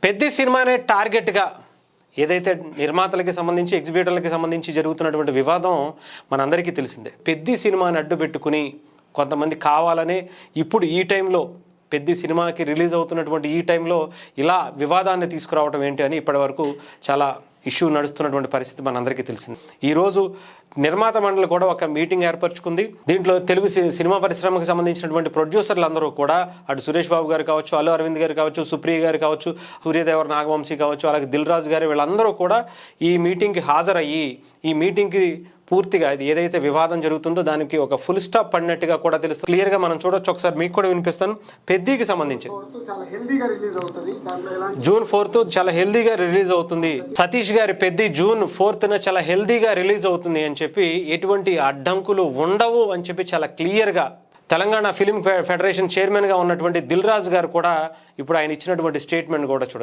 పెద్ద సినిమానే టార్గెట్గా ఏదైతే నిర్మాతలకి సంబంధించి ఎగ్జిబిటర్లకి సంబంధించి జరుగుతున్నటువంటి వివాదం మనందరికీ తెలిసిందే. పెద్ద సినిమాని అడ్డు పెట్టుకుని కొంతమంది కావాలనే ఇప్పుడు ఈ టైంలో పెద్ద సినిమాకి రిలీజ్ అవుతున్నటువంటి ఈ టైంలో ఇలా వివాదాన్ని తీసుకురావడం ఏంటి అని ఇప్పటి వరకు చాలా ఇష్యూ నడుస్తున్నటువంటి పరిస్థితి మనందరికీ తెలిసింది. ఈరోజు నిర్మాత మండలి కూడా ఒక మీటింగ్ ఏర్పరచుకుంది. దీంట్లో తెలుగు సినిమా పరిశ్రమకు సంబంధించినటువంటి ప్రొడ్యూసర్లు అందరూ కూడా అటు సురేష్ బాబు గారు కావచ్చు, అల్లు అరవింద్ గారు కావచ్చు, సుప్రియ గారు కావచ్చు, సూర్యదేవర నాగవంశీ కావచ్చు, అలాగే దిల్ రాజు గారు, వీళ్ళందరూ కూడా ఈ మీటింగ్కి హాజరయ్యి ఈ మీటింగ్కి పూర్తిగా ఇది ఏదైతే వివాదం జరుగుతుందో దానికి ఒక ఫుల్ స్టాప్ పడినట్టుగా కూడా తెలుస్తుంది. క్లియర్గా మనం చూడొచ్చు. ఒకసారి మీకు కూడా వినిపిస్తాను. పెద్దకి సంబంధించి జూన్ 4th చాలా హెల్దీగా రిలీజ్ అవుతుంది. సతీష్ గారి పెద్ద జూన్ 4th చాలా హెల్దీగా రిలీజ్ అవుతుంది అని చెప్పి ఎటువంటి అడ్డంకులు ఉండవు అని చెప్పి చాలా క్లియర్గా తెలంగాణ ఫిలిం ఫెడరేషన్ చైర్మన్గా ఉన్నటువంటి దిల్ రాజు గారు కూడా ఇప్పుడు ఆయన ఇచ్చినటువంటి స్టేట్మెంట్ కూడా చూడొచ్చు.